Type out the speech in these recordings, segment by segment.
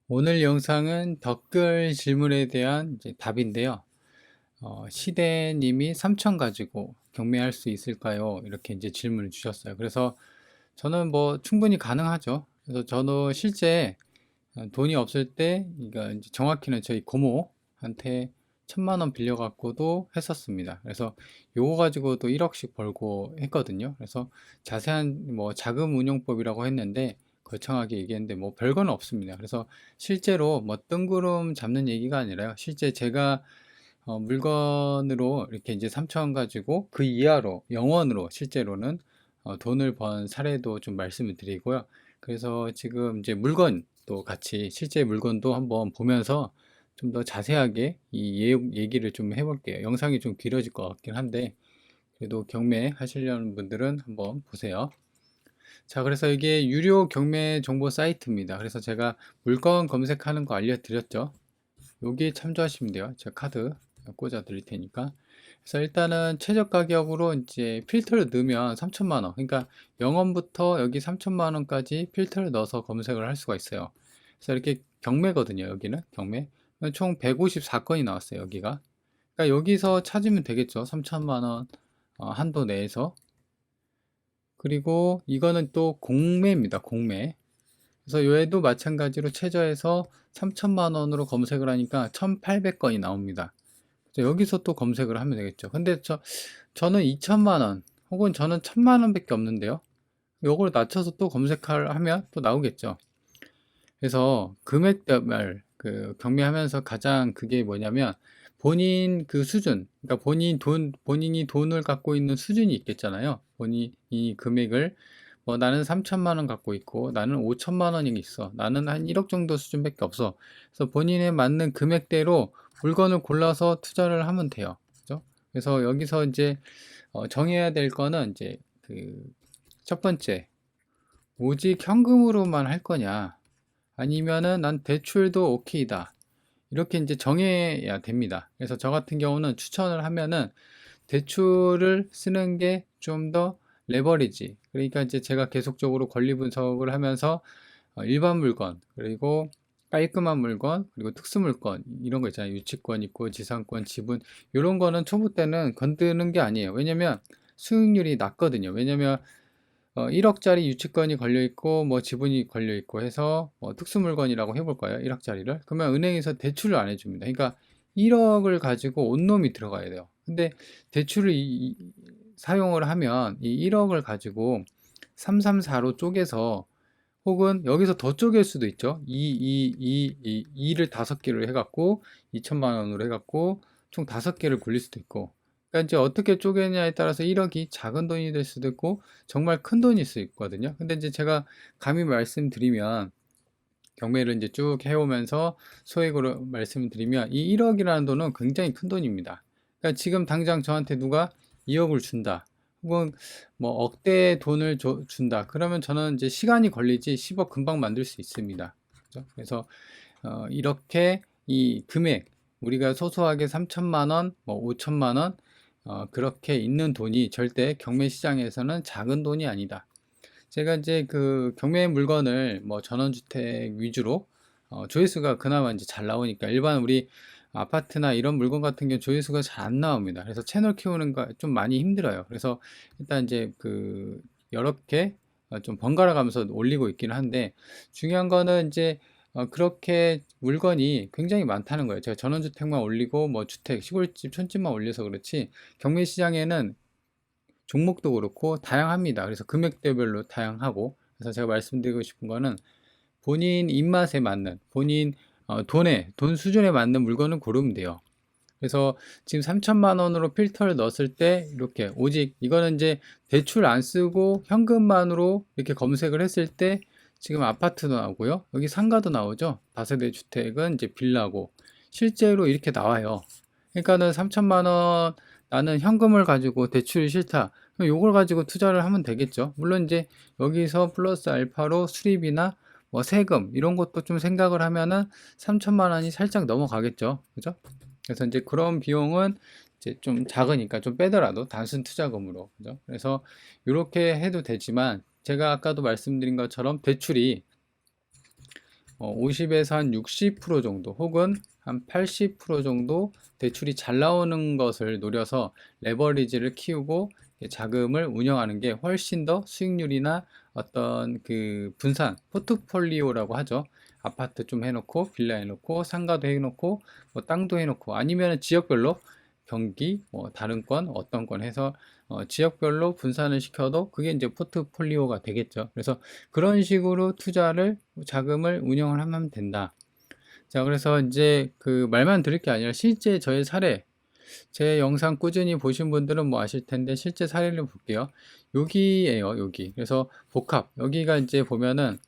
오늘 영상은 댓글 질문에 대한 이제 답인데요. 시대님이 3천 가지고 경매할 수 있을까요? 이렇게 이제 질문을 주셨어요. 그래서 저는 뭐 충분히 가능하죠. 그래서 저도 실제 돈이 없을 때, 그러니까 이제 정확히는 저희 고모한테 1,000만 원 빌려갖고도 했었습니다. 그래서 요거 가지고도 1억씩 벌고 했거든요. 그래서 자세한 뭐 자금 운용법이라고 했는데 거창하게 얘기했는데 뭐 별거는 없습니다. 그래서 실제로 뭐 뜬구름 잡는 얘기가 아니라요. 실제 제가 물건으로 이렇게 이제 3천 가지고 그 이하로 영원으로 실제로는 돈을 번 사례도 좀 말씀을 드리고요. 그래서 지금 이제 물건도 같이 실제 물건도 한번 보면서 좀 더 자세하게 이 얘기를 좀 해볼게요. 영상이 좀 길어질 것 같긴 한데 그래도 경매 하시려는 분들은 한번 보세요. 자, 그래서 이게 유료 경매 정보 사이트입니다. 그래서 제가 물건 검색하는 거 알려드렸죠. 여기 참조하시면 돼요. 제가 카드 꽂아 드릴 테니까. 그래서 일단은 최저 가격으로 이제 필터를 넣으면 3천만 원. 그러니까 0원부터 여기 3천만 원까지 필터를 넣어서 검색을 할 수가 있어요. 그래서 이렇게 경매거든요. 여기는 경매. 총 154건이 나왔어요. 여기가. 그러니까 여기서 찾으면 되겠죠. 3천만 원 한도 내에서. 그리고 이거는 또 공매입니다. 공매. 그래서 얘도 마찬가지로 최저에서 3천만 원으로 검색을 하니까 1,800건이 나옵니다. 여기서 또 검색을 하면 되겠죠. 근데 저는 2천만 원 혹은 저는 1,000만 원밖에 없는데요. 요걸 낮춰서 또 검색을 하면 또 나오겠죠. 그래서 금액별 그 경매하면서 가장 그게 뭐냐면 본인 그 수준, 그러니까 본인이 돈을 갖고 있는 수준이 있겠잖아요. 본인이 금액을 뭐 나는 3천만 원 갖고 있고 나는 5천만 원이 있어. 나는 한 1억 정도 수준밖에 없어. 그래서 본인에 맞는 금액대로 물건을 골라서 투자를 하면 돼요. 그죠? 그래서 여기서 이제 정해야 될 거는 이제 그 첫 번째, 오직 현금으로만 할 거냐? 아니면은 난 대출도 오케이다. 이렇게 이제 정해야 됩니다. 그래서 저 같은 경우는 추천을 하면은 대출을 쓰는 게 좀 더 레버리지. 그러니까 이제 제가 계속적으로 권리 분석을 하면서 일반 물건, 그리고 깔끔한 물건, 그리고 특수 물건, 이런 거 있잖아요. 유치권 있고, 지상권, 지분, 이런 거는 초보 때는 건드는 게 아니에요. 왜냐면 수익률이 낮거든요. 왜냐면 1억짜리 유치권이 걸려 있고 뭐 지분이 걸려 있고 해서 뭐 특수 물건이라고 해볼까요? 1억짜리를 그러면 은행에서 대출을 안 해줍니다. 그러니까 1억을 가지고 온놈이 들어가야 돼요. 근데 대출을 사용을 하면 이 1억을 가지고 334로 쪼개서 혹은 여기서 더 쪼갤 수도 있죠. 2를 5개로 해갖고 2천만 원으로 해갖고 총 5개를 굴릴 수도 있고. 그러니까 이제 어떻게 쪼개냐에 따라서 1억이 작은 돈이 될 수도 있고 정말 큰 돈일 수 있거든요. 근데 이제 제가 감히 말씀드리면 경매를 이제 쭉 해오면서 소액으로 말씀드리면 이 1억이라는 돈은 굉장히 큰 돈입니다. 그러니까 지금 당장 저한테 누가 2억을 준다. 혹은 뭐 억대의 돈을 준다. 그러면 저는 이제 시간이 걸리지 10억 금방 만들 수 있습니다. 그죠? 그래서 이렇게 이 금액 우리가 소소하게 3천만 원, 뭐 5천만 원 그렇게 있는 돈이 절대 경매 시장에서는 작은 돈이 아니다. 제가 이제 그 경매 물건을 뭐 전원주택 위주로 조회수가 그나마 이제 잘 나오니까 일반 우리 아파트나 이런 물건 같은 경우 조회수가 잘 안 나옵니다. 그래서 채널 키우는 거 좀 많이 힘들어요. 그래서 일단 이제 그 여러 개 좀 번갈아 가면서 올리고 있기는 한데 중요한 거는 이제 그렇게 물건이 굉장히 많다는 거예요. 제가 전원주택만 올리고 뭐 주택, 시골집, 촌집만 올려서 그렇지 경매 시장에는 종목도 그렇고 다양합니다. 그래서 금액대별로 다양하고 그래서 제가 말씀드리고 싶은 거는 본인 입맛에 맞는 본인 돈 수준에 맞는 물건을 고르면 돼요. 그래서 지금 3천만 원으로 필터를 넣었을 때 이렇게 오직 이거는 이제 대출 안 쓰고 현금만으로 이렇게 검색을 했을 때 지금 아파트도 나오고요. 여기 상가도 나오죠. 다세대 주택은 이제 빌라고 실제로 이렇게 나와요. 그러니까는 3천만 원 나는 현금을 가지고 대출이 싫다. 그럼 요걸 가지고 투자를 하면 되겠죠. 물론 이제 여기서 플러스 알파로 수리비나 뭐 세금 이런 것도 좀 생각을 하면은 3천만 원이 살짝 넘어가겠죠. 그죠? 그래서 이제 그런 비용은 이제 좀 작으니까 좀 빼더라도 단순 투자금으로. 그죠? 그래서 이렇게 해도 되지만 제가 아까도 말씀드린 것처럼 대출이 50에서 한 60% 정도 혹은 한 80% 정도 대출이 잘 나오는 것을 노려서 레버리지를 키우고 자금을 운영하는 게 훨씬 더 수익률이나 어떤 그 분산, 포트폴리오라고 하죠. 아파트 좀 해놓고, 빌라 해놓고, 상가도 해놓고, 뭐 땅도 해놓고, 아니면 지역별로 경기, 뭐 다른 건, 어떤 건 해서 지역별로 분산을 시켜도 그게 이제 포트폴리오가 되겠죠. 그래서 그런 식으로 투자를, 자금을 운영을 하면 된다. 자, 그래서 이제 그 말만 들을 게 아니라 실제 저의 사례, 제 영상 꾸준히 보신 분들은 뭐 아실 텐데 실제 사례를 볼게요. 여기에요, 여기. 그래서 복합, 여기가 이제 보면은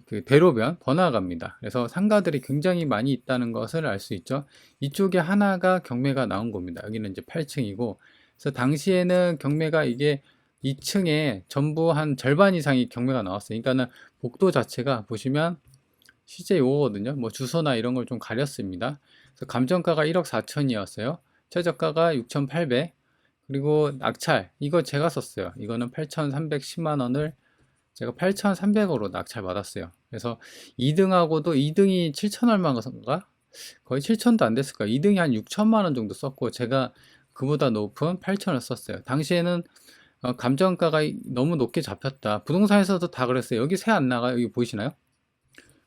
그 대로변 번화가입니다. 그래서 상가들이 굉장히 많이 있다는 것을 알 수 있죠. 이쪽에 하나가 경매가 나온 겁니다. 여기는 이제 8층이고, 그래서 당시에는 경매가 이게 2층에 전부 한 절반 이상이 경매가 나왔어요. 그러니까는 복도 자체가 보시면 실제 요거거든요. 뭐 주소나 이런 걸 좀 가렸습니다. 그래서 감정가가 1억 4천이었어요. 최저가가 6,800. 그리고 낙찰, 이거 제가 썼어요. 이거는 8,310만 원을 제가 8,300으로 낙찰 받았어요. 그래서 2등하고도 2등이 7천 얼마인가? 거의 7천도 안 됐을 거예요. 2등이 한 6천만 원 정도 썼고 제가 그보다 높은 8천을 썼어요. 당시에는 감정가가 너무 높게 잡혔다. 부동산에서도 다 그랬어요. 여기 새 안 나가요? 여기 보이시나요?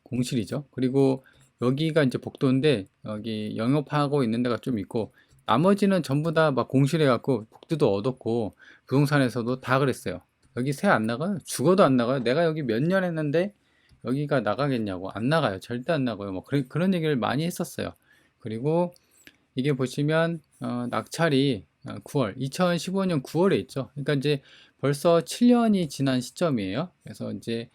공실이죠. 그리고 여기가 이제 복도인데 여기 영업하고 있는 데가 좀 있고 나머지는 전부 다 막 공실해 갖고 복도도 얻었고 부동산에서도 다 그랬어요. 여기 새 안 나가요? 죽어도 안 나가요? 내가 여기 몇 년 했는데 여기가 나가겠냐고. 안 나가요. 절대 안 나가요. 뭐 그런 얘기를 많이 했었어요. 그리고 이게 보시면 낙찰이 9월 2015년 9월에 있죠. 그러니까 이제 벌써 7년이 지난 시점이에요. 그래서 이제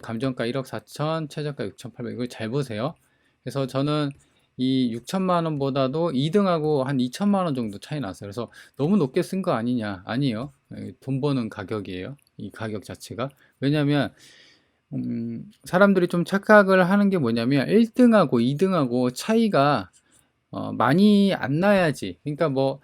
감정가 1억 4천, 최저가 6,800. 이걸 잘 보세요. 그래서 저는 이 6천만 원보다도 2등하고 한 2천만 원 정도 차이 났어요. 그래서 너무 높게 쓴 거 아니냐? 아니에요. 돈 버는 가격이에요. 이 가격 자체가. 왜냐하면 사람들이 좀 착각을 하는 게 뭐냐면 1등하고 2등하고 차이가 많이 안 나야지. 그러니까 뭐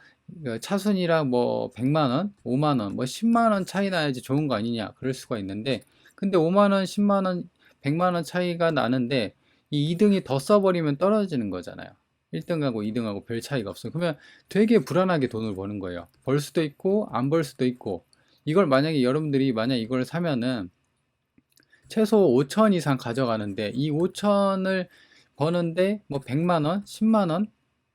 차순이랑 뭐 100만 원, 5만 원, 뭐 10만 원 차이 나야지 좋은 거 아니냐. 그럴 수가 있는데 근데 5만 원, 10만 원, 100만 원 차이가 나는데 이 2등이 더 써버리면 떨어지는 거잖아요. 1등하고 2등하고 별 차이가 없어요. 그러면 되게 불안하게 돈을 버는 거예요. 벌 수도 있고 안 벌 수도 있고 이걸 만약에 여러분들이 만약 이걸 사면은 최소 5천 이상 가져가는데 이 5천을 버는데 뭐 100만 원, 10만 원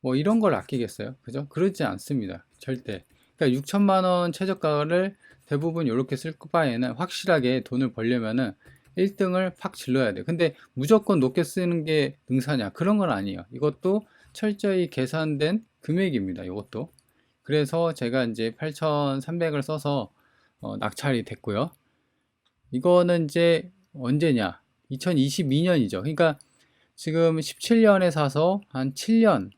뭐 이런 걸 아끼겠어요? 그죠? 그러지 않습니다. 절대. 그러니까 6천만 원 최저가를 대부분 이렇게 쓸 바에는 확실하게 돈을 벌려면은 1등을 팍 질러야 돼요. 근데 무조건 높게 쓰는 게 능사냐? 그런 건 아니에요. 이것도 철저히 계산된 금액입니다. 이것도. 그래서 제가 이제 8,300을 써서 낙찰이 됐고요. 이거는 이제 언제냐? 2022년이죠. 그러니까 지금 17년에 사서 한 7년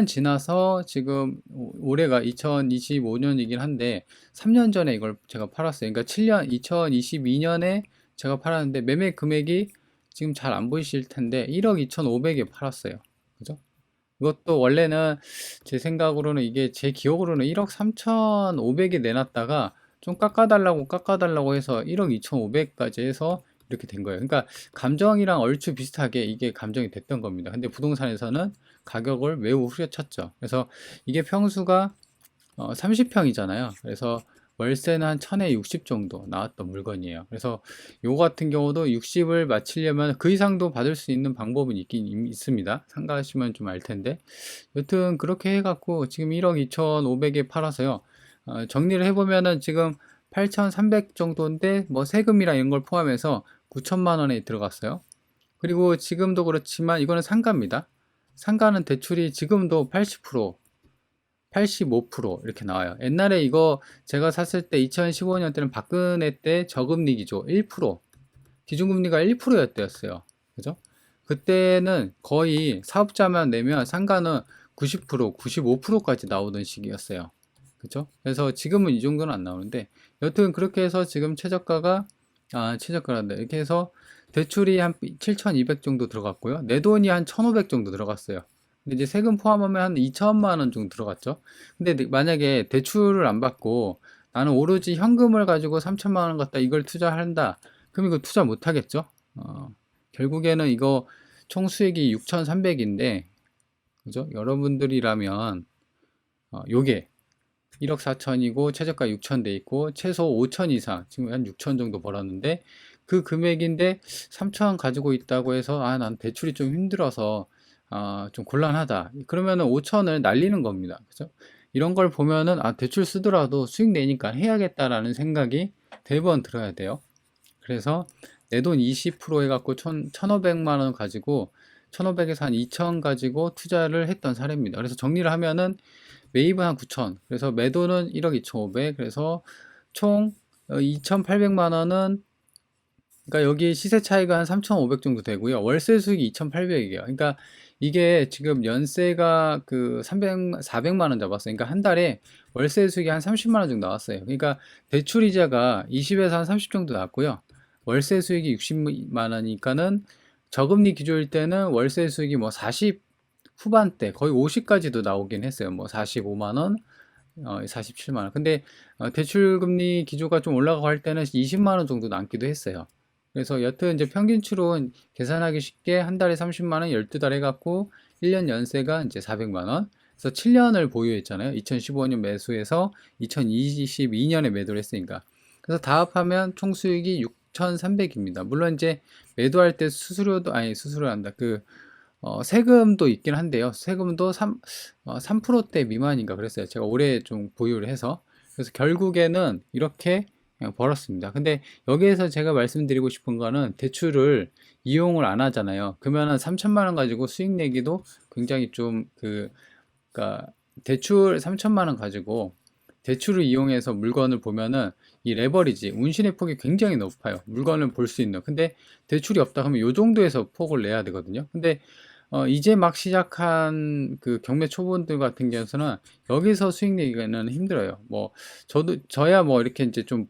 지나서 지금 올해가 2025년이긴 한데 3년 전에 이걸 제가 팔았어요. 그러니까 7년, 2022년에 제가 팔았는데 매매 금액이 지금 잘 안 보이실 텐데 1억 2,500에 팔았어요. 그죠? 이것도 원래는 제 생각으로는 이게 제 기억으로는 1억 3,500에 내놨다가 좀 깎아달라고 해서 1억 2,500까지 해서 이렇게 된 거예요. 그러니까 감정이랑 얼추 비슷하게 이게 감정이 됐던 겁니다. 근데 부동산에서는 가격을 매우 후려쳤죠. 그래서 이게 평수가 30평이잖아요. 그래서 월세는 한 1000에 60 정도 나왔던 물건이에요. 그래서 요 같은 경우도 60을 맞추려면 그 이상도 받을 수 있는 방법은 있긴 있습니다. 참가하시면 좀 알 텐데. 여튼 그렇게 해갖고 지금 1억 2,500에 팔아서요. 정리를 해보면은 지금 8,300 정도인데 뭐 세금이랑 이런 걸 포함해서 9천만 원에 들어갔어요. 그리고 지금도 그렇지만 이거는 상가입니다. 상가는 대출이 지금도 80%, 85% 이렇게 나와요. 옛날에 이거 제가 샀을 때 2015년 때는 박근혜 때 저금리 기조 1%, 기준금리가 1%였대요. 그죠? 그때는 거의 사업자만 내면 상가는 90%, 95%까지 나오던 시기였어요. 그죠? 그래서 지금은 이 정도는 안 나오는데 여튼 그렇게 해서 지금 최저가란다. 이렇게 해서 대출이 한 7,200 정도 들어갔고요. 내 돈이 한 1,500 정도 들어갔어요. 근데 이제 세금 포함하면 한 2천만 원 정도 들어갔죠. 근데 만약에 대출을 안 받고 나는 오로지 현금을 가지고 3천만 원 갖다 이걸 투자한다. 그럼 이거 투자 못 하겠죠? 결국에는 이거 총 수익이 6,300인데, 그죠? 여러분들이라면, 요게 1억 4천이고, 최저가 6천 돼 있고, 최소 5천 이상, 지금 한 6천 정도 벌었는데, 그 금액인데 3천 가지고 있다고 해서, 난 대출이 좀 힘들어서, 좀 곤란하다. 그러면은 5천을 날리는 겁니다. 그죠? 이런 걸 보면은, 대출 쓰더라도 수익 내니까 해야겠다라는 생각이 대번 들어야 돼요. 그래서 내 돈 20% 해갖고 1,500만 원 가지고 1,500에서 한 2천 가지고 투자를 했던 사례입니다. 그래서 정리를 하면은 매입은 한 9천, 그래서 매도는 1억 2,500, 그래서 총 2,800만 원은, 그러니까 여기 시세 차이가 한 3,500 정도 되고요. 월세 수익이 2,800이에요. 그러니까 이게 지금 연세가 그 400만 원 잡았어요. 그러니까 한 달에 월세 수익이 한 30만 원 정도 나왔어요. 그러니까 대출 이자가 20에서 한 30 정도 났고요. 월세 수익이 60만 원이니까는 저금리 기조일 때는 월세 수익이 뭐 40 후반대, 거의 50까지도 나오긴 했어요. 뭐 45만 원, 47만 원. 근데 대출 금리 기조가 좀 올라가고 할 때는 20만 원 정도 남기도 했어요. 그래서 여튼 이제 평균치로 계산하기 쉽게 한 달에 30만 원, 12달 해갖고 1년 연세가 이제 400만 원. 그래서 7년을 보유했잖아요. 2015년 매수해서 2022년에 매도를 했으니까. 그래서 다 합하면 총 수익이 6,300입니다. 물론 이제 매도할 때 수수료도, 수수료 한다. 세금도 있긴 한데요. 세금도 3%대 미만인가 그랬어요. 제가 올해 좀 보유를 해서. 그래서 결국에는 이렇게 그냥 벌었습니다. 근데 여기에서 제가 말씀드리고 싶은 거는 대출을 이용을 안 하잖아요. 그러면은 3천만 원 가지고 수익 내기도 굉장히 좀 그러니까 대출 3천만 원 가지고 대출을 이용해서 물건을 보면은 이 레버리지, 운신의 폭이 굉장히 높아요. 물건을 볼 수 있는. 근데 대출이 없다 하면 요 정도에서 폭을 내야 되거든요. 근데 이제 막 시작한 그 경매 초보들 같은 경우는 여기서 수익 내기는 힘들어요. 뭐 저야 뭐 이렇게 이제 좀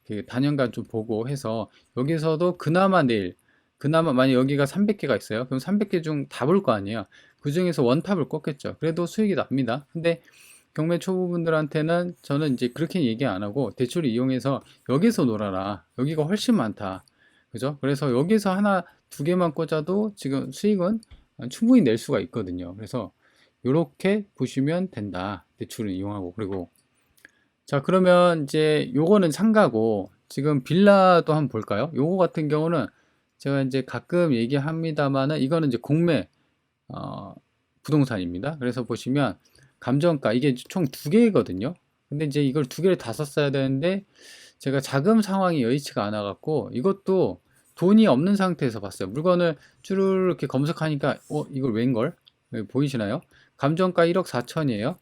그 단연간 좀 보고 해서 여기서도 그나마 만약 여기가 300개가 있어요. 그럼 300개 중 다 볼 거 아니에요. 그 중에서 원탑을 꼽겠죠. 그래도 수익이 납니다. 근데 경매 초보분들한테는 저는 이제 그렇게 얘기 안 하고 대출을 이용해서 여기서 놀아라. 여기가 훨씬 많다. 그죠? 그래서 여기서 하나, 두 개만 꽂아도 지금 수익은 충분히 낼 수가 있거든요. 그래서 이렇게 보시면 된다. 대출을 이용하고. 그리고 자, 그러면 이제 요거는 상가고 지금 빌라도 한번 볼까요? 요거 같은 경우는 제가 이제 가끔 얘기합니다만은 이거는 이제 공매 부동산입니다. 그래서 보시면 감정가 이게 총 두 개거든요. 근데 이제 이걸 두 개를 다 썼어야 되는데 제가 자금 상황이 여의치가 않아 갖고 이것도 돈이 없는 상태에서 봤어요. 물건을 쭈르르 이렇게 검색하니까 이걸 웬걸? 여기 보이시나요? 감정가 1억 4천이에요.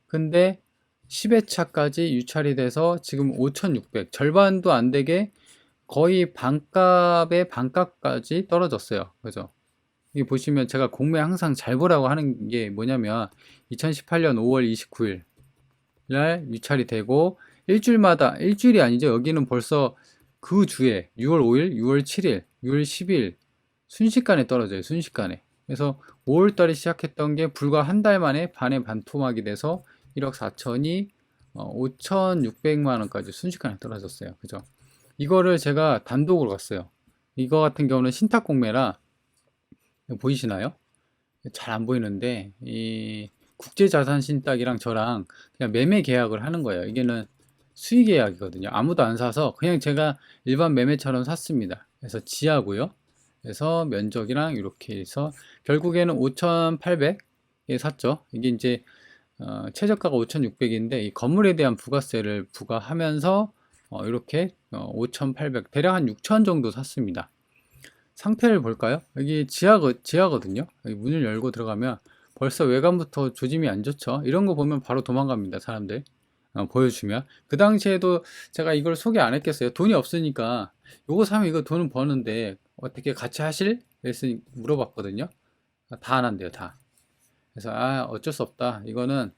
근데 10회차까지 유찰이 돼서 지금 5,600, 절반도 안 되게 거의 반값의 반값까지 떨어졌어요. 그죠? 여기 보시면 제가 공매 항상 잘 보라고 하는 게 뭐냐면 2018년 5월 29일 날 유찰이 되고 일주일이 아니죠. 여기는 벌써 그 주에 6월 5일, 6월 7일, 6월 10일 순식간에 떨어져요. 순식간에. 그래서 5월 달에 시작했던 게 불과 한 달 만에 반에 반토막이 돼서 1억 4천이 5,600만 원까지 순식간에 떨어졌어요. 그죠? 이거를 제가 단독으로 갔어요. 이거 같은 경우는 신탁 공매라 보이시나요? 잘 안 보이는데 이 국제자산 신탁이랑 저랑 그냥 매매 계약을 하는 거예요. 이게는 수의 계약이거든요. 아무도 안 사서 그냥 제가 일반 매매처럼 샀습니다. 그래서 지하고요. 그래서 면적이랑 이렇게 해서 결국에는 5,800에 샀죠. 이게 이제 최저가가 5,600인데 이 건물에 대한 부가세를 부과하면서 이렇게 5,800 대략 한 6천 정도 샀습니다. 상태를 볼까요? 여기 지하거든요. 여기 문을 열고 들어가면 벌써 외관부터 조짐이 안 좋죠. 이런 거 보면 바로 도망갑니다, 사람들. 보여주면. 그 당시에도 제가 이걸 소개 안 했겠어요. 돈이 없으니까 요거 사면 이거 돈은 버는데 어떻게 같이 하실? 그래서 물어봤거든요. 다 안 한대요, 다. 그래서 어쩔 수 없다. 이거는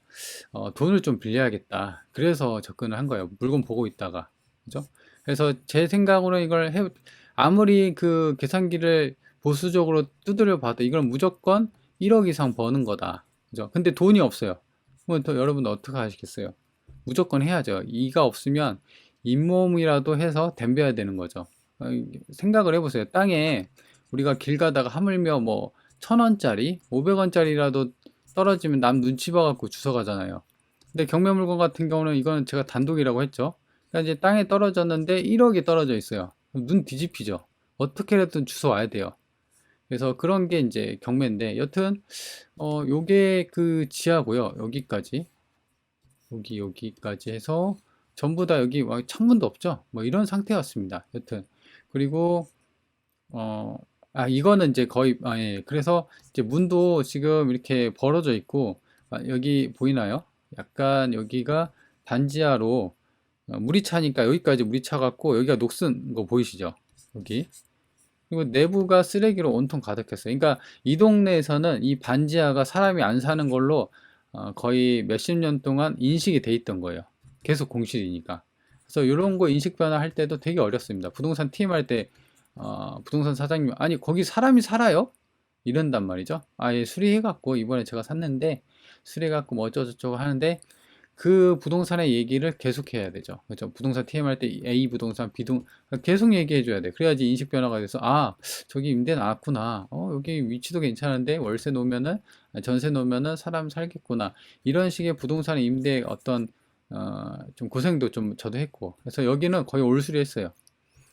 돈을 좀 빌려야겠다. 그래서 접근을 한 거예요. 물건 보고 있다가. 그죠? 그래서 제 생각으로 아무리 그 계산기를 보수적으로 두드려 봐도 이건 무조건 1억 이상 버는 거다. 그죠? 근데 돈이 없어요. 그러면 또 여러분 어떻게 하시겠어요? 무조건 해야죠. 이가 없으면 잇몸이라도 해서 덤벼야 되는 거죠. 생각을 해보세요. 땅에 우리가 길 가다가 하물며 뭐 1,000원짜리, 500원짜리라도 떨어지면 남 눈치 봐갖고 주워가잖아요. 근데 경매 물건 같은 경우는 이거는 제가 단독이라고 했죠. 그러니까 이제 땅에 떨어졌는데 1억이 떨어져 있어요. 눈 뒤집히죠. 어떻게든 주워와야 돼요. 그래서 그런 게 이제 경매인데, 여튼 요게 그 지하고요. 여기까지 해서 전부 다 여기 창문도 없죠. 뭐 이런 상태였습니다. 여튼 그리고 이거는 이제 거의 예. 그래서 이제 문도 지금 이렇게 벌어져 있고, 여기 보이나요? 약간 여기가 반지하로 물이 차니까 여기까지 물이 차갖고 여기가 녹슨 거 보이시죠? 여기. 그리고 내부가 쓰레기로 온통 가득했어요. 그러니까 이 동네에서는 이 반지하가 사람이 안 사는 걸로 거의 몇십 년 동안 인식이 돼 있던 거예요. 계속 공실이니까. 그래서 이런 거 인식 변화할 때도 되게 어렵습니다. 부동산 팀할 때 부동산 사장님, 아니 거기 사람이 살아요? 이런단 말이죠. 예, 수리해갖고 이번에 제가 샀는데 수리해갖고 뭐 어쩌고저쩌고 하는데, 그 부동산의 얘기를 계속 해야 되죠. 그렇죠? 부동산 TM 할 때 A 부동산, 계속 얘기해 줘야 돼. 그래야지 인식 변화가 돼서, 저기 임대 나왔구나. 여기 위치도 괜찮은데 월세 놓으면은, 전세 놓으면은 사람 살겠구나. 이런 식의 부동산의 임대 어떤 좀 고생도 좀 저도 했고. 그래서 여기는 거의 올수리 했어요.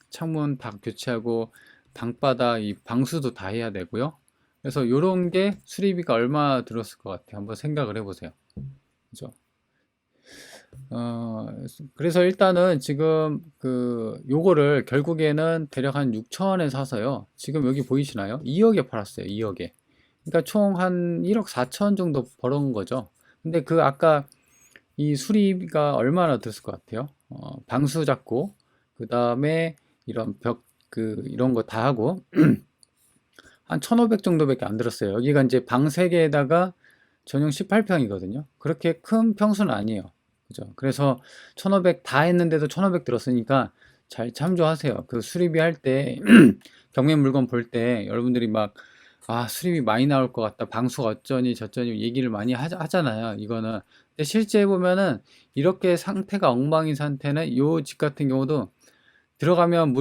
창문 다 교체하고 방바닥, 이 방수도 다 해야 되고요. 그래서 요런 게 수리비가 얼마 들었을 것 같아요. 한번 생각을 해보세요. 그죠? 그래서 일단은 지금 요거를 결국에는 대략 한 6천에 사서요. 지금 여기 보이시나요? 2억에 팔았어요. 2억에. 그러니까 총 한 1억 4천 정도 벌은 거죠. 근데 아까 이 수리비가 얼마나 들었을 것 같아요? 방수 잡고, 그 다음에 이런 이런 거 다 하고, 한 1,500 정도밖에 안 들었어요. 여기가 이제 방 3개에다가 전용 18평이거든요. 그렇게 큰 평수는 아니에요. 그죠? 그래서 1,500 다 했는데도 1,500 들었으니까 잘 참조하세요. 그 수리비 할 때, 경매 물건 볼 때 여러분들이 막, 수리비 많이 나올 것 같다. 방수가 어쩌니 저쩌니 얘기를 많이 하잖아요. 이거는. 근데 실제 보면은 이렇게 상태가 엉망인 상태는 요 집 같은 경우도 들어가면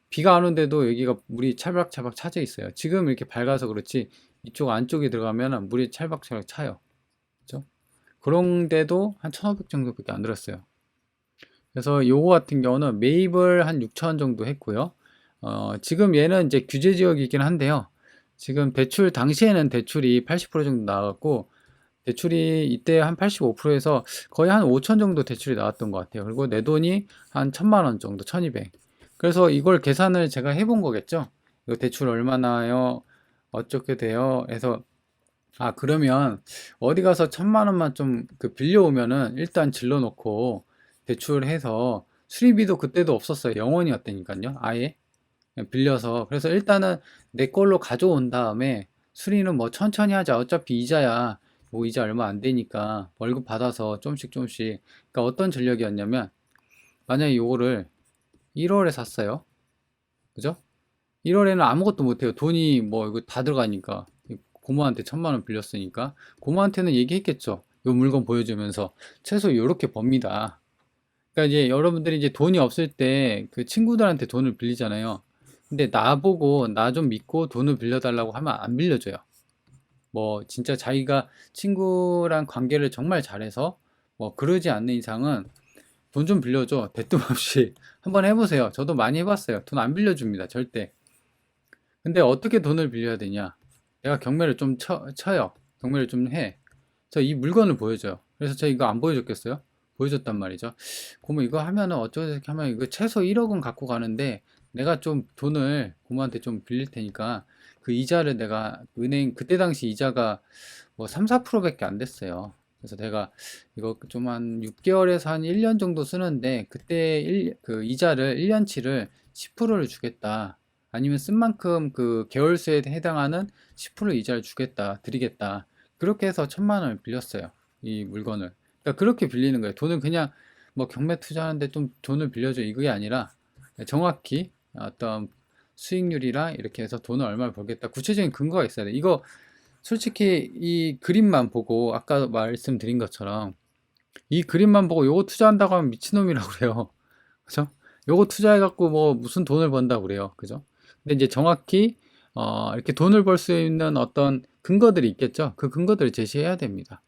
비가 안 오는데도 여기가 물이 찰박찰박 차져 있어요. 지금 이렇게 밝아서 그렇지 이쪽 안쪽에 들어가면 물이 찰박찰박 차요. 그죠? 그런데도 한 1,500 정도밖에 안 들었어요. 그래서 요거 같은 경우는 매입을 한 6천 정도 했고요. 지금 얘는 이제 규제 지역이긴 한데요. 지금 대출 당시에는 대출이 80% 정도 나왔고, 대출이 이때 한 85%에서 거의 한 5천 정도 대출이 나왔던 것 같아요. 그리고 내 돈이 한 1,000만 원 정도, 1,200. 그래서 이걸 계산을 제가 해본 거겠죠. 이거 대출 얼마 나요? 어떻게 돼요? 해서 그러면 어디 가서 1,000만 원만 좀 빌려오면은 일단 질러놓고 대출해서, 수리비도 그때도 없었어요. 0원이었다니까요. 아예 그냥 빌려서. 그래서 일단은 내 걸로 가져온 다음에 수리는 뭐 천천히 하자. 어차피 이자야. 뭐 이자 얼마 안 되니까 월급 받아서 조금씩 조금씩. 그러니까 어떤 전략이었냐면, 만약에 요거를 1월에 샀어요. 그죠? 1월에는 아무것도 못해요. 돈이 뭐 이거 다 들어가니까. 고모한테 1,000만 원 빌렸으니까 고모한테는 얘기했겠죠. 요 물건 보여주면서 최소 요렇게 법니다. 그러니까 이제 여러분들이 이제 돈이 없을 때 그 친구들한테 돈을 빌리잖아요. 근데 나보고 나 좀 믿고 돈을 빌려달라고 하면 안 빌려줘요. 뭐 진짜 자기가 친구랑 관계를 정말 잘해서 뭐 그러지 않는 이상은 돈 좀 빌려줘. 대뜸 없이. 한번 해보세요. 저도 많이 해봤어요. 돈 안 빌려줍니다. 절대. 근데 어떻게 돈을 빌려야 되냐? 내가 경매를 좀 쳐요. 경매를 좀 해. 저 이 물건을 보여줘요. 그래서 저 이거 안 보여줬겠어요? 보여줬단 말이죠. 그러면 이거 하면은 어쩌고 저쩌고 하면 이거 최소 1억은 갖고 가는데, 내가 좀 돈을 고모한테 좀 빌릴 테니까 그 이자를 내가 그때 당시 이자가 뭐 3, 4%밖에 안 됐어요. 그래서 내가 이거 좀 한 6개월에서 한 1년 정도 쓰는데, 그때 그 이자를 1년치를 10%를 주겠다. 아니면 쓴 만큼 그 개월수에 해당하는 10% 이자를 드리겠다. 그렇게 해서 1,000만 원을 빌렸어요. 이 물건을. 그러니까 그렇게 빌리는 거예요. 돈을 그냥 뭐 경매 투자하는데 좀 돈을 빌려줘, 이게 아니라 정확히 어떤 수익률이랑 이렇게 해서 돈을 얼마를 벌겠다. 구체적인 근거가 있어야 돼. 이거 솔직히 이 그림만 보고 아까 말씀드린 것처럼 이 그림만 보고 요거 투자한다고 하면 미친놈이라고 그래요. 그죠? 요거 투자해갖고 뭐 무슨 돈을 번다고 그래요. 그죠? 근데 이제 정확히 이렇게 돈을 벌 수 있는 어떤 근거들이 있겠죠. 그 근거들을 제시해야 됩니다.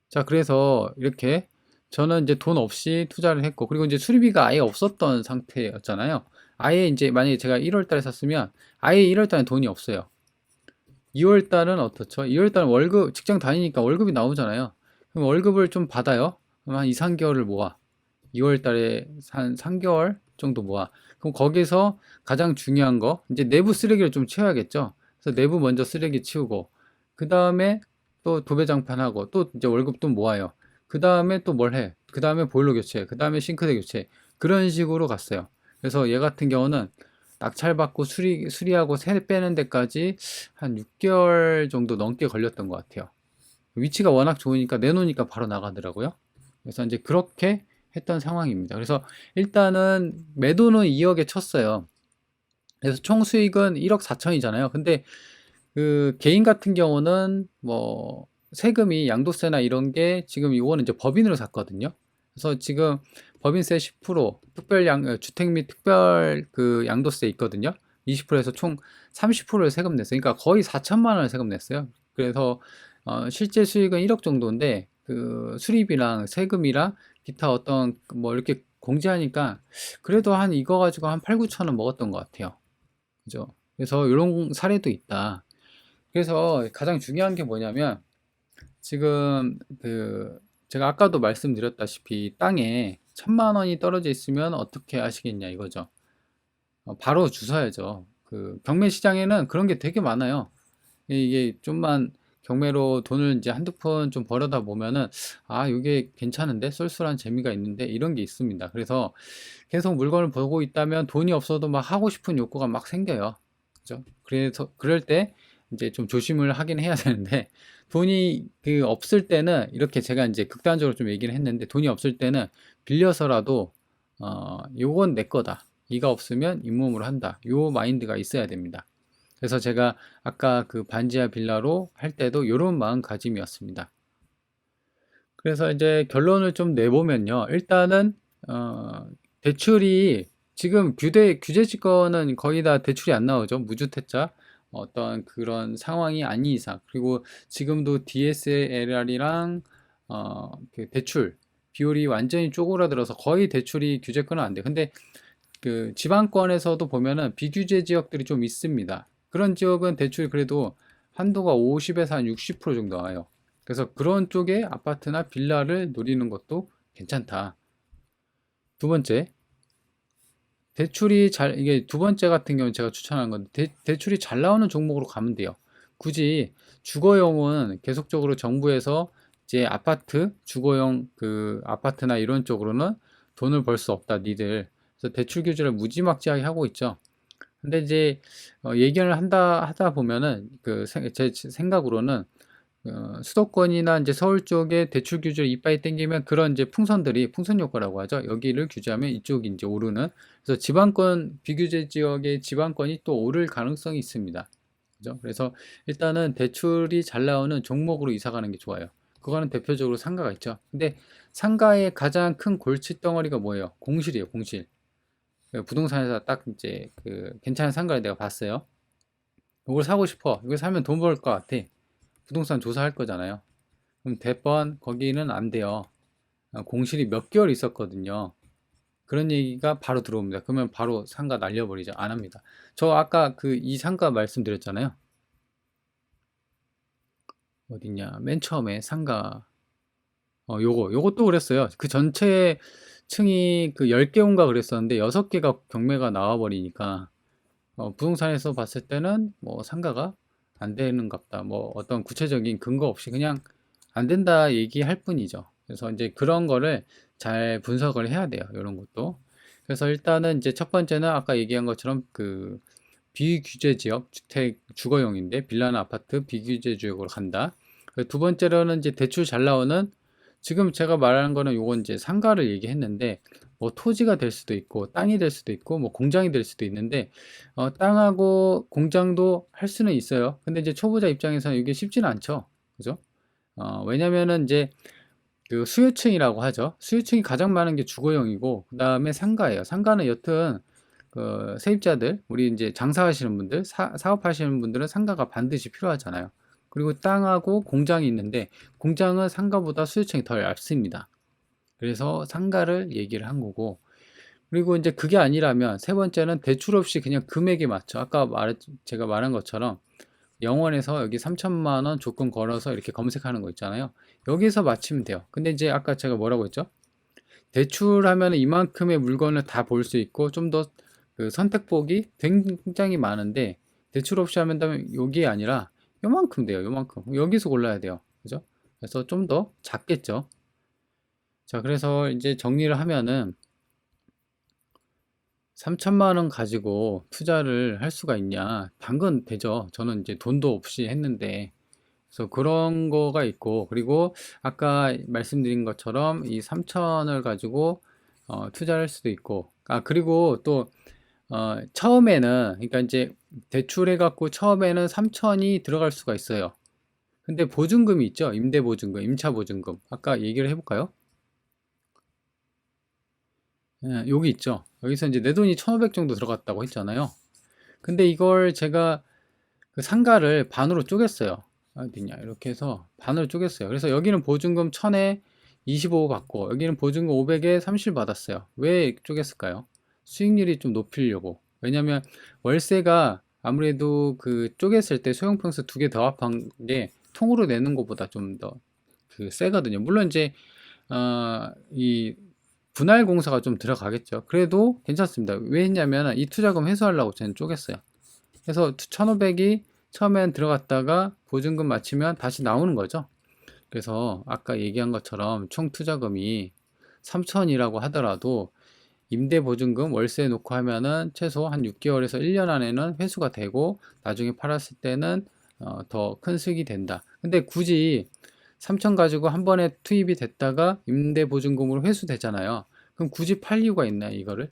자, 그래서 이렇게 저는 이제 돈 없이 투자를 했고, 그리고 이제 수리비가 아예 없었던 상태였잖아요. 아예 이제 만약에 제가 1월 달에 샀으면 아예 1월 달에 돈이 없어요. 2월 달은 어떻죠? 2월 달은 월급, 직장 다니니까 월급이 나오잖아요. 그럼 월급을 좀 받아요. 그럼 한 2, 3개월을 모아. 2월 달에 한 3개월 정도 모아. 그럼 거기서 가장 중요한 거, 이제 내부 쓰레기를 좀 치워야겠죠. 그래서 내부 먼저 쓰레기 치우고, 그 다음에 또 도배장판하고, 또 이제 월급 또 모아요. 그 다음에 또 뭘 해? 그 다음에 보일러 교체, 그 다음에 싱크대 교체. 그런 식으로 갔어요. 그래서 얘 같은 경우는 낙찰받고 수리하고 새 빼는 데까지 한 6개월 정도 넘게 걸렸던 것 같아요. 위치가 워낙 좋으니까 내놓으니까 바로 나가더라고요. 그래서 이제 그렇게 했던 상황입니다. 그래서 일단은 매도는 2억에 쳤어요. 그래서 총 수익은 1억 4천이잖아요. 근데 그 개인 같은 경우는 뭐 세금이 양도세나 이런 게 지금 이거는 이제 법인으로 샀거든요. 그래서 지금 법인세 10%, 특별 주택 및 특별 그 양도세 있거든요. 20%에서 총 30%를 세금 냈어요. 그러니까 거의 4천만 원을 세금 냈어요. 그래서 실제 수익은 1억 정도인데 그 수리비랑 세금이랑 기타 어떤 뭐 이렇게 공제하니까 그래도 한 이거 가지고 한 8, 9천 원 먹었던 것 같아요. 그죠? 그래서 이런 사례도 있다. 그래서 가장 중요한 게 뭐냐면 지금 그 제가 아까도 말씀드렸다시피 땅에 1,000만 원이 떨어져 있으면 어떻게 하시겠냐 이거죠. 바로 주워야죠. 그 경매 시장에는 그런 게 되게 많아요. 이게 좀만 경매로 돈을 이제 한두 푼 좀 벌어다 보면은 아 이게 괜찮은데 쏠쏠한 재미가 있는데 이런 게 있습니다. 그래서 계속 물건을 보고 있다면 돈이 없어도 막 하고 싶은 욕구가 막 생겨요. 그죠? 그래서 그럴 때 이제 좀 조심을 하긴 해야 되는데 돈이 그 없을 때는 이렇게 제가 이제 극단적으로 좀 얘기를 했는데 돈이 없을 때는 빌려서라도 요건 내 거다. 이가 없으면 잇몸으로 한다. 요 마인드가 있어야 됩니다. 그래서 제가 아까 그 반지하 빌라로 할 때도 이런 마음가짐이었습니다. 그래서 이제 결론을 좀 내보면요. 일단은 대출이 지금 규제지권은 거의 다 대출이 안 나오죠. 무주택자 어떤 그런 상황이 아닌 이상. 그리고 지금도 DSLR이랑 그 대출 비율이 완전히 쪼그라들어서 거의 대출이 규제권은 안 돼. 근데 그 지방권에서도 보면은 비규제 지역들이 좀 있습니다. 그런 지역은 대출이 그래도 한도가 50에서 한 60% 정도 나와요. 그래서 그런 쪽에 아파트나 빌라를 노리는 것도 괜찮다. 두 번째, 이게 두 번째 같은 경우는 제가 추천하는 건데, 대출이 잘 나오는 종목으로 가면 돼요. 굳이 주거용은 계속적으로 정부에서 이제 주거용 그 아파트나 이런 쪽으로는 돈을 벌 수 없다, 니들. 그래서 대출 규제를 무지막지하게 하고 있죠. 근데 이제 얘기를 하다 보면은 제 생각으로는 수도권이나 이제 서울 쪽에 대출 규제를 이빠이 땡기면 그런 이제 풍선 효과라고 하죠. 여기를 규제하면 이쪽이 이제 오르는. 그래서 지방권 비규제 지역의 지방권이 또 오를 가능성이 있습니다. 그죠? 그래서 일단은 대출이 잘 나오는 종목으로 이사 가는 게 좋아요. 그거는 대표적으로 상가가 있죠. 근데 상가의 가장 큰 골치 덩어리가 뭐예요? 공실이에요, 공실. 부동산에서 딱 이제 그 괜찮은 상가를 내가 봤어요. 이걸 사고 싶어. 이걸 사면 돈 벌 것 같아. 부동산 조사할 거잖아요. 그럼 대번 거기는 안 돼요. 공실이 몇 개월 있었거든요. 그런 얘기가 바로 들어옵니다. 그러면 바로 상가 날려버리죠. 안 합니다. 저 아까 그 이 상가 말씀드렸잖아요. 어딨냐. 맨 처음에 상가. 요것도 그랬어요. 그 전체 층이 그 10개 온가 그랬었는데 6개가 경매가 나와버리니까 부동산에서 봤을 때는 뭐 상가가 안 되는갑다. 뭐 어떤 구체적인 근거 없이 그냥 안 된다 얘기할 뿐이죠. 그래서 이제 그런 거를 잘 분석을 해야 돼요. 이런 것도. 그래서 일단은 이제 첫 번째는 아까 얘기한 것처럼 그 비규제 지역 주택 주거용인데 빌라나 아파트 비규제 지역으로 간다. 두 번째로는 이제 대출 잘 나오는 지금 제가 말하는 거는 요건 이제 상가를 얘기했는데 뭐 토지가 될 수도 있고 땅이 될 수도 있고 뭐 공장이 될 수도 있는데 땅하고 공장도 할 수는 있어요. 근데 이제 초보자 입장에서는 이게 쉽지는 않죠. 그죠? 왜냐면은 이제 그 수요층이라고 하죠. 수요층이 가장 많은 게 주거용이고 그 다음에 상가예요. 상가는 여튼 세입자들, 우리 이제 장사하시는 분들, 사업하시는 분들은 상가가 반드시 필요하잖아요. 그리고 땅하고 공장이 있는데 공장은 상가보다 수요층이 덜 얇습니다. 그래서 상가를 얘기를 한 거고, 그리고 이제 그게 아니라면 세 번째는 대출 없이 그냥 금액에 맞춰 제가 말한 것처럼 영원에서 여기 3천만 원 조건 걸어서 이렇게 검색하는 거 있잖아요. 여기서 맞추면 돼요. 근데 이제 아까 제가 뭐라고 했죠? 대출하면 이만큼의 물건을 다 볼 수 있고 좀 더 그 선택폭이 굉장히 많은데, 대출 없이 하면 여기 아니라 요만큼 돼요. 요만큼. 여기서 골라야 돼요. 그죠? 그래서 좀 더 작겠죠. 자, 그래서 이제 정리를 하면은 3천만 원 가지고 투자를 할 수가 있냐? 당근 되죠. 저는 이제 돈도 없이 했는데. 그래서 그런 거가 있고, 그리고 아까 말씀드린 것처럼 이 3천을 가지고 투자를 할 수도 있고, 그리고 또 처음에는, 그러니까 이제 대출해 갖고 처음에는 3천이 들어갈 수가 있어요. 근데 보증금이 있죠. 임대 보증금, 임차 보증금. 아까 얘기를 해볼까요? 예, 여기 있죠. 여기서 이제 내 돈이 1,500 정도 들어갔다고 했잖아요. 근데 이걸 제가 그 상가를 반으로 쪼갰어요. 어디냐, 이렇게 해서 반으로 쪼갰어요. 그래서 여기는 보증금 1,000에 25 받고, 여기는 보증금 500에 30 받았어요. 왜 쪼갰을까요? 수익률이 좀 높이려고. 왜냐면 월세가 아무래도 그 쪼갰을 때 소형평수 2개 더 합한 게 통으로 내는 것보다 좀 더 그 세거든요. 물론 이제 이 분할 공사가 좀 들어가겠죠. 그래도 괜찮습니다. 왜 했냐면 이 투자금 회수하려고 저는 쪼갰어요. 그래서 1,500이 처음엔 들어갔다가 보증금 마치면 다시 나오는 거죠. 그래서 아까 얘기한 것처럼 총 투자금이 3천이라고 하더라도 임대보증금 월세 놓고 하면은 최소 한 6개월에서 1년 안에는 회수가 되고, 나중에 팔았을 때는 더 큰 수익이 된다. 근데 굳이 3천 가지고 한 번에 투입이 됐다가 임대보증금으로 회수되잖아요. 그럼 굳이 팔 이유가 있나요, 이거를?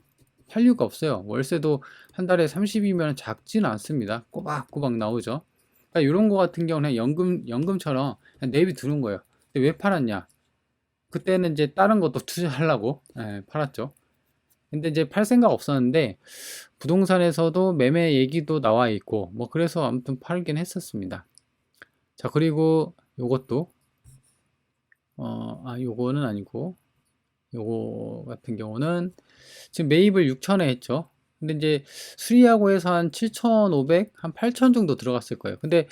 팔 이유가 없어요. 월세도 한 달에 30이면 작지는 않습니다. 꼬박꼬박 나오죠. 그러니까 이런 거 같은 경우는 연금처럼 그냥 내비 두는 거예요. 근데 왜 팔았냐? 그때는 이제 다른 것도 투자하려고 팔았죠. 근데 이제 팔 생각 없었는데 부동산에서도 매매 얘기도 나와 있고 뭐 그래서 아무튼 팔긴 했었습니다. 자, 그리고 요것도 요거는 아니고, 요거 같은 경우는 지금 매입을 6천에 했죠. 근데 이제 수리하고 해서 한 7,500, 한 8천 정도 들어갔을 거예요. 근데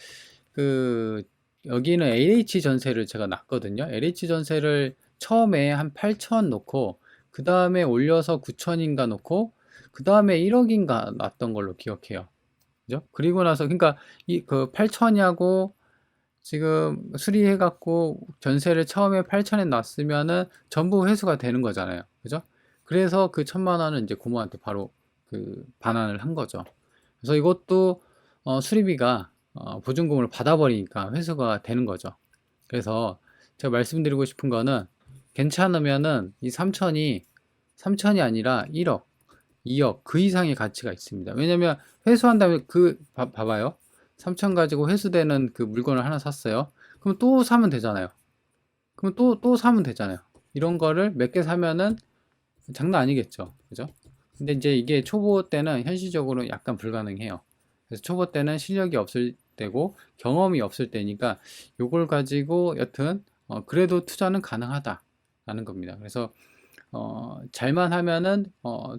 그 여기는 LH 전세를 제가 놨거든요. LH 전세를 처음에 한 8천 놓고 그 다음에 올려서 9천인가 놓고 그 다음에 1억인가 놨던 걸로 기억해요. 그죠? 그리고 나서 그러니까 이 그 8천이하고 지금 수리해 갖고 전세를 처음에 8천에 놨으면은 전부 회수가 되는 거잖아요. 그죠? 그래서 그 1,000만 원은 이제 고모한테 바로 그 반환을 한 거죠. 그래서 이것도 수리비가 보증금을 받아버리니까 회수가 되는 거죠. 그래서 제가 말씀드리고 싶은 거는, 괜찮으면은 이 3천이 아니라 1억, 2억 그 이상의 가치가 있습니다. 왜냐면 회수한다면 봐봐요. 3천 가지고 회수되는 그 물건을 하나 샀어요. 그럼 또 사면 되잖아요. 그럼 또 사면 되잖아요. 이런 거를 몇 개 사면은 장난 아니겠죠. 그죠? 근데 이제 이게 초보 때는 현실적으로 약간 불가능해요. 그래서 초보 때는 실력이 없을 때고 경험이 없을 때니까 요걸 가지고 여튼 그래도 투자는 가능하다라는 겁니다. 그래서 잘만 하면은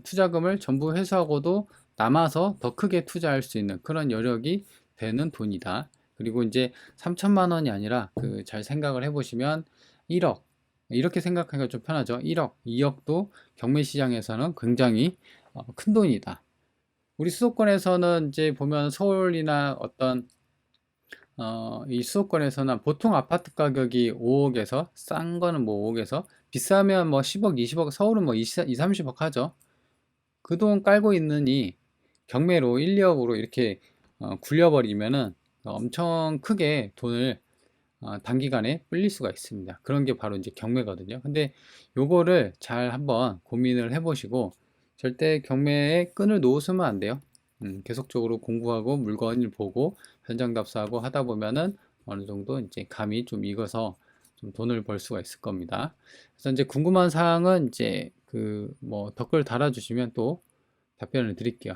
투자금을 전부 회수하고도 남아서 더 크게 투자할 수 있는 그런 여력이 되는 돈이다. 그리고 이제 3천만 원이 아니라 그 잘 생각을 해보시면 1억, 이렇게 생각하기가 좀 편하죠. 1억, 2억도 경매 시장에서는 굉장히 큰 돈이다. 우리 수도권에서는 이제 보면 서울이나 어떤 이 수도권에서는 보통 아파트 가격이 5억에서 싼 거는 뭐 5억에서 비싸면 뭐 10억, 20억, 서울은 뭐 20, 30억 하죠. 그 돈 깔고 있느니 경매로 1, 2억으로 이렇게 굴려버리면은 엄청 크게 돈을 단기간에 불릴 수가 있습니다. 그런 게 바로 이제 경매거든요. 근데 요거를 잘 한번 고민을 해보시고 절대 경매에 끈을 놓으시면 안 돼요. 계속적으로 공부하고 물건을 보고 현장 답사하고 하다 보면은 어느 정도 이제 감이 좀 익어서 좀 돈을 벌 수가 있을 겁니다. 그래서 이제 궁금한 사항은 이제 그 뭐 댓글 달아주시면 또 답변을 드릴게요.